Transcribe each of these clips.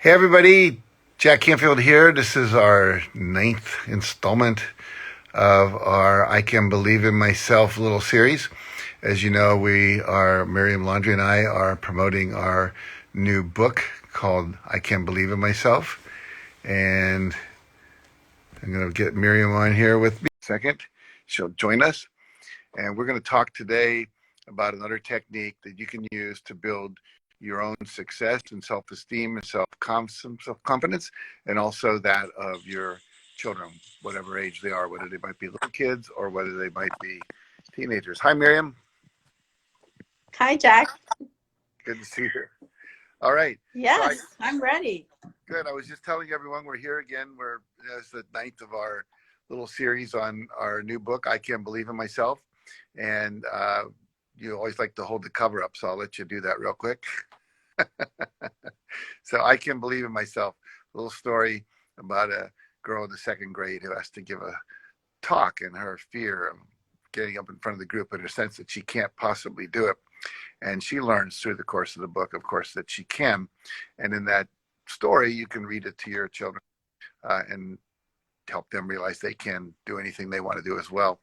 Hey everybody, Jack Canfield here. This is our ninth installment of our I Can Believe in Myself little series. As you know, Miriam Laundry and I are promoting our new book called I Can Believe in Myself. And I'm going to get Miriam on here with me in a second. She'll join us. And we're going to talk today about another technique that you can use to build your own success and self-esteem and self-confidence, and also that of your children, whatever age they are, whether they might be little kids or whether they might be teenagers. Hi, Miriam. Hi, Jack. Good to see you. All right. Yes, I'm ready. Good. I was just telling everyone we're here again. It's the ninth of our little series on our new book, I Can Believe in Myself. And you always like to hold the cover up, so I'll let you do that real quick. So I Can Believe in Myself, a little story about a girl in the second grade who has to give a talk, and her fear of getting up in front of the group and her sense that she can't possibly do it. And she learns through the course of the book, of course, that she can. And in that story, you can read it to your children and help them realize they can do anything they want to do as well.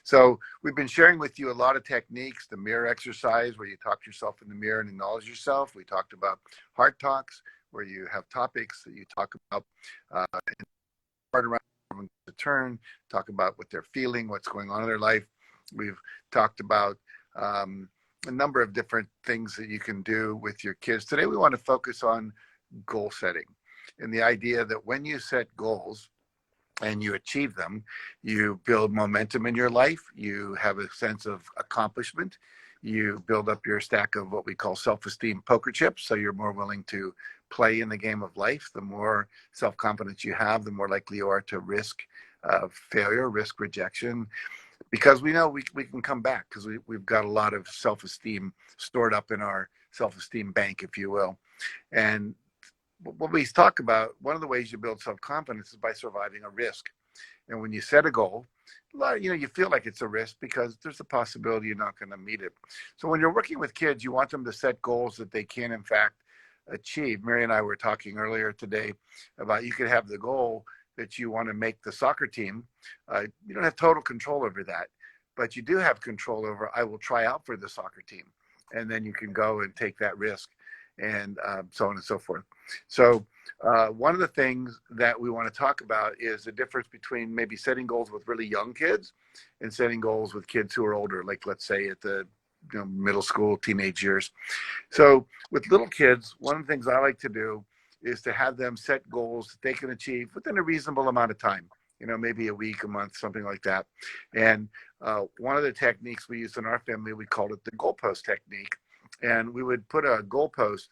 So we've been sharing with you a lot of techniques, the mirror exercise where you talk to yourself in the mirror and acknowledge yourself. We talked about heart talks where you have topics that you talk about part around the turn, talk about what they're feeling, what's going on in their life. We've talked about a number of different things that you can do with your kids. Today we want to focus on goal setting and the idea that when you set goals, and you achieve them, you build momentum in your life, you have a sense of accomplishment, you build up your stack of what we call self-esteem poker chips, so you're more willing to play in the game of life. The more self-confidence you have, the more likely you are to risk failure, risk rejection, because we know we can come back because we've got a lot of self-esteem stored up in our self-esteem bank, if you will. And what we talk about, one of the ways you build self-confidence is by surviving a risk. And when you set a goal, you feel like it's a risk because there's a possibility you're not going to meet it. So when you're working with kids, you want them to set goals that they can, in fact, achieve. Mary and I were talking earlier today about you could have the goal that you want to make the soccer team. You don't have total control over that, but you do have control over, I will try out for the soccer team. And then you can go and take that risk and so on and so forth. So one of the things that we want to talk about is the difference between maybe setting goals with really young kids and setting goals with kids who are older, like let's say at the middle school, teenage years. So with little kids, one of the things I like to do is to have them set goals that they can achieve within a reasonable amount of time, maybe a week, a month, something like that. And one of the techniques we used in our family, we called it the goalpost technique. And we would put a goalpost,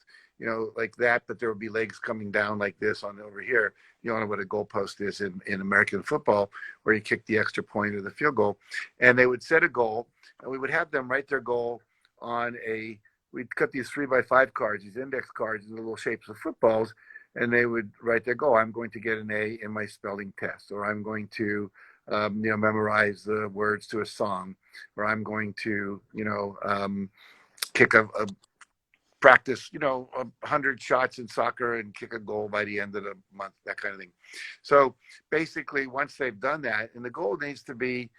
like that, but there would be legs coming down like this on over here. You don't know what a goalpost is in American football, where you kick the extra point or the field goal. And they would set a goal, and we would have them write their goal on we'd cut these 3x5 cards, these index cards in the little shapes of footballs, and they would write their goal. I'm going to get an A in my spelling test, or I'm going to memorize the words to a song, or I'm going to, kick a practice, 100 shots in soccer and kick a goal by the end of the month, that kind of thing. So basically, once they've done that, and the goal needs to be,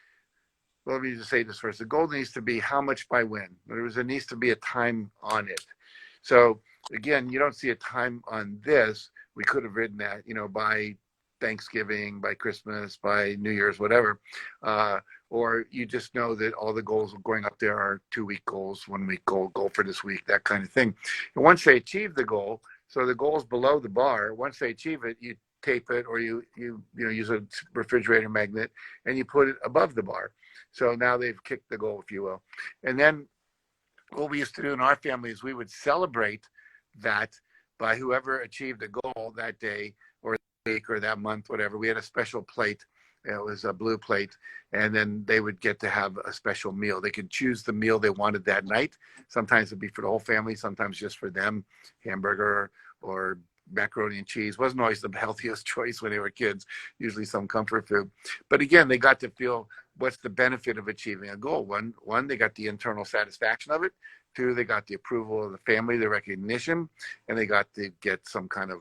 well, let me just say this first, the goal needs to be how much by when. There needs to be a time on it. So again, you don't see a time on this. We could have written that, by Thanksgiving, by Christmas, by New Year's, whatever. Or you just know that all the goals going up there are 2-week goals, 1-week goal for this week, that kind of thing. And once they achieve the goal, so the goal is below the bar, once they achieve it, you tape it, or you use a refrigerator magnet and you put it above the bar. So now they've kicked the goal, if you will. And then what we used to do in our family is we would celebrate that by whoever achieved a goal that day or that week or that month, whatever. We had a special plate. It was a blue plate, and then they would get to have a special meal. They could choose the meal they wanted that night. Sometimes it'd be for the whole family, sometimes just for them, hamburger or macaroni and cheese. Wasn't always the healthiest choice when they were kids, usually some comfort food. But again, they got to feel what's the benefit of achieving a goal. One, they got the internal satisfaction of it. Two, they got the approval of the family, the recognition, and they got to get some kind of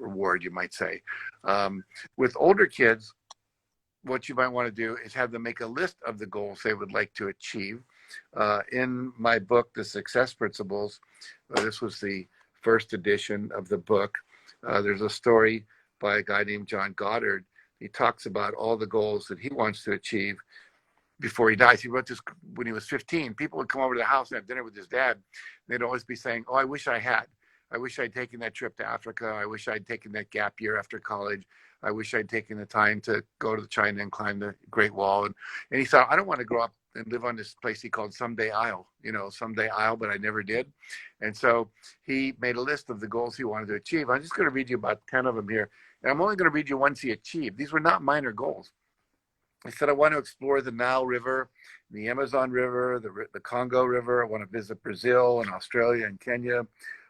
reward, you might say. With older kids, what you might want to do is have them make a list of the goals they would like to achieve. In my book, The Success Principles, this was the first edition of the book. There's a story by a guy named John Goddard. He talks about all the goals that he wants to achieve before he dies. He wrote this when he was 15. People would come over to the house and have dinner with his dad. They'd always be saying, "Oh, I wish I had. I wish I'd taken that trip to Africa. I wish I'd taken that gap year after college. I wish I'd taken the time to go to China and climb the Great Wall." And he thought, I don't want to grow up and live on this place he called Someday Isle, Someday Isle, but I never did. And so he made a list of the goals he wanted to achieve. I'm just going to read you about 10 of them here. And I'm only going to read you ones he achieved. These were not minor goals. I said, I want to explore the Nile River, the Amazon River, the Congo River. I want to visit Brazil and Australia and Kenya.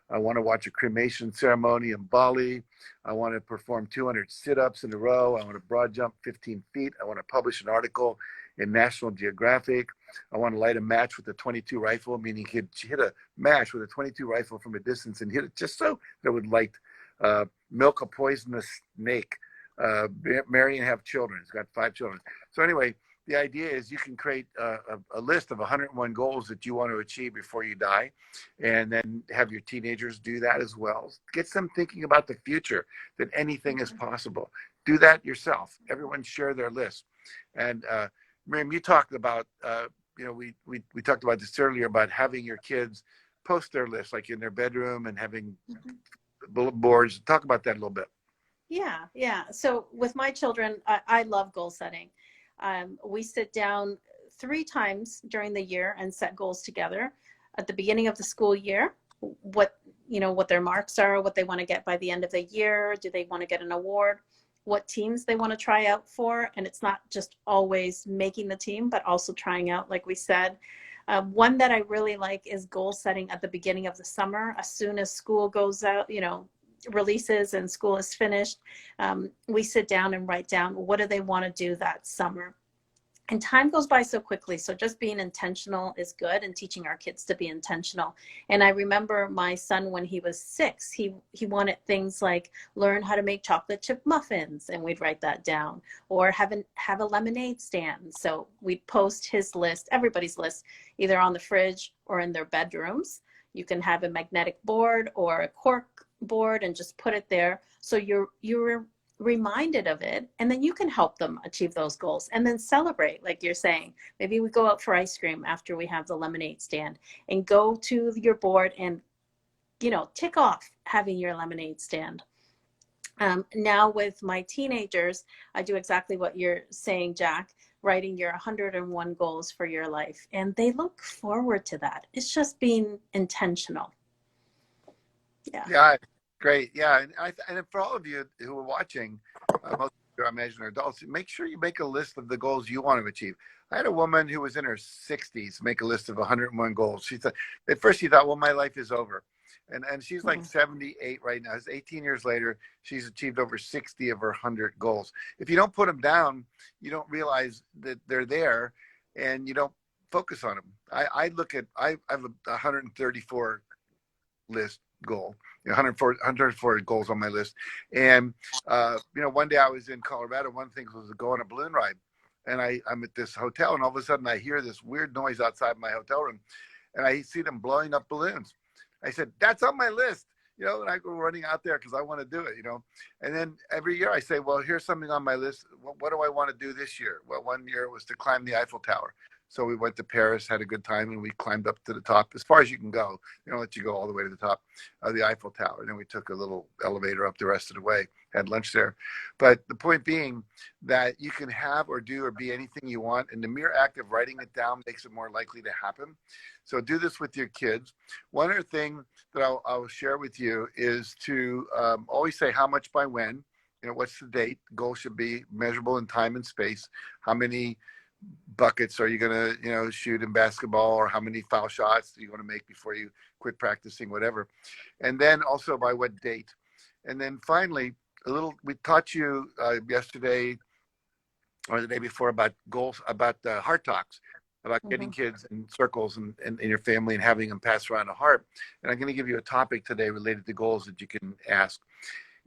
I want to watch a cremation ceremony in Bali. I want to perform 200 sit-ups in a row. I want to broad jump 15 feet. I want to publish an article in National Geographic. I want to light a match with a 22 rifle, meaning he'd hit a match with a 22 rifle from a distance and hit it just so that it would light, milk a poisonous snake, marry and have children. He's got 5 children. So anyway, the idea is you can create a list of 101 goals that you want to achieve before you die, and then have your teenagers do that as well. Get them thinking about the future, that anything is possible. Do that yourself. Everyone share their list. And Miriam, you talked about, we talked about this earlier, about having your kids post their list, like in their bedroom, and having bulletin boards. Talk about that a little bit. Yeah. So with my children, I love goal setting. We sit down 3 times during the year and set goals together. At the beginning of the school year, what their marks are, what they want to get by the end of the year. Do they want to get an award? What teams they want to try out for? And it's not just always making the team, but also trying out, like we said. One that I really like is goal setting at the beginning of the summer. As soon as school goes out, releases and school is finished, we sit down and write down, what do they want to do that summer? And time goes by so quickly. So just being intentional is good, and teaching our kids to be intentional. And I remember my son, when he was 6, he wanted things like learn how to make chocolate chip muffins, and we'd write that down, or have a lemonade stand. So we'd post his list, everybody's list, either on the fridge or in their bedrooms. You can have a magnetic board or a cork board and just put it there, so you're reminded of it, and then you can help them achieve those goals, and then celebrate, like you're saying. Maybe we go out for ice cream after we have the lemonade stand, and go to your board and tick off having your lemonade stand. Now with my teenagers, I do exactly what you're saying, Jack, writing your 101 goals for your life, and they look forward to that. It's just being intentional. Yeah, great. Yeah, and for all of you who are watching, most of you, I imagine, are adults. Make sure you make a list of the goals you want to achieve. I had a woman who was in her 60s make a list of 101 goals. She thought, at first she thought, well, my life is over. And she's like 78 right now. It's 18 years later. She's achieved over 60 of her 100 goals. If you don't put them down, you don't realize that they're there, and you don't focus on them. I have a 134 list goal, 104 goals on my list. And one day I was in Colorado. One thing was to go on a balloon ride, and I'm at this hotel, and all of a sudden I hear this weird noise outside my hotel room, and I see them blowing up balloons. I said, that's on my list, and I go running out there because I want to do it, And then every year I say, well, here's something on my list. What do I want to do this year? Well, one year it was to climb the Eiffel Tower. So we went to Paris, had a good time, and we climbed up to the top, as far as you can go. They don't let you go all the way to the top of the Eiffel Tower. And then we took a little elevator up the rest of the way, had lunch there. But the point being that you can have or do or be anything you want, and the mere act of writing it down makes it more likely to happen. So do this with your kids. One other thing that I'll share with you is to always say how much by when. What's the date? The goal should be measurable in time and space. How many buckets are you going to shoot in basketball, or how many foul shots do you want to make before you quit practicing, whatever. And then also by what date. And then finally, we taught you yesterday or the day before about goals, about heart talks, about getting kids in circles and in your family and having them pass around a heart. And I'm going to give you a topic today related to goals that you can ask.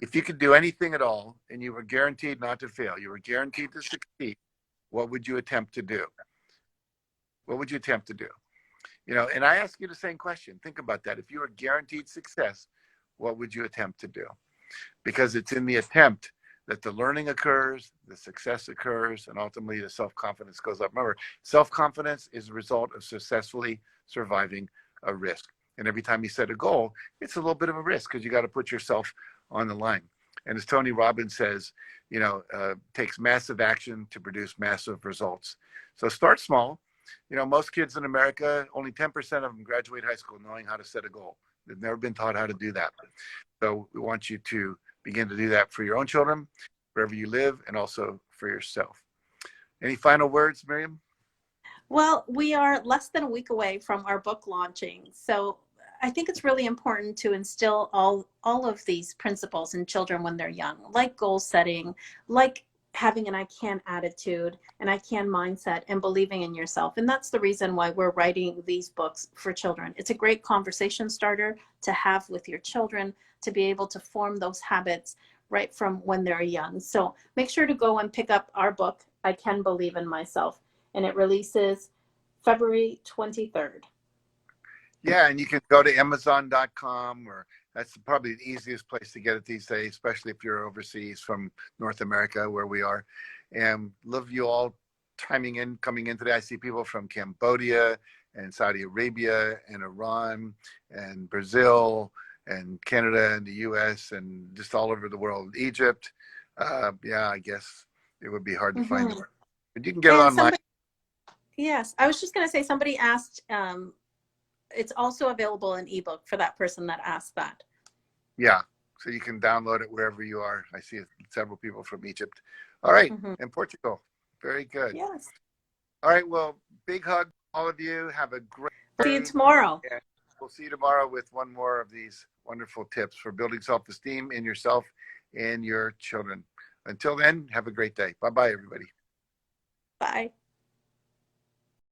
if you could do anything at all and you were guaranteed not to fail, you were guaranteed to succeed, what would you attempt to do? What would you attempt to do? You know, and I ask you the same question. Think about that. If you were guaranteed success, what would you attempt to do? Because it's in the attempt that the learning occurs, the success occurs, and ultimately the self-confidence goes up. Remember, self-confidence is a result of successfully surviving a risk. And every time you set a goal, it's a little bit of a risk because you got to put yourself on the line. And as Tony Robbins says, you know, takes massive action to produce massive results. So start small. You know, most kids in America, only 10% of them graduate high school knowing how to set a goal. They've never been taught how to do that. So we want you to begin to do that for your own children, wherever you live, and also for yourself. Any final words, Miriam? Well, we are less than a week away from our book launching. So I think it's really important to instill all of these principles in children when they're young, like goal setting, like having an I can attitude, an I can mindset, and believing in yourself. And that's the reason why we're writing these books for children. It's a great conversation starter to have with your children to be able to form those habits right from when they're young. So make sure to go and pick up our book, I Can Believe in Myself. And it releases February 23rd. Yeah, and you can go to Amazon.com, or that's probably the easiest place to get it these days, especially if you're overseas from North America, where we are. And love you all coming in today. I see people from Cambodia and Saudi Arabia and Iran and Brazil and Canada and the US and just all over the world. Egypt. Yeah, I guess it would be hard to find it. But you can get it online. Yes, I was just going to say, somebody asked, it's also available in ebook for that person that asked that. Yeah, so you can download it wherever you are. I see several people from Egypt. All right, and Portugal. Very good. Yes. All right, well, big hug, all of you. Have a great day. See you tomorrow. And we'll see you tomorrow with one more of these wonderful tips for building self-esteem in yourself and your children. Until then, have a great day. Bye-bye, everybody. Bye.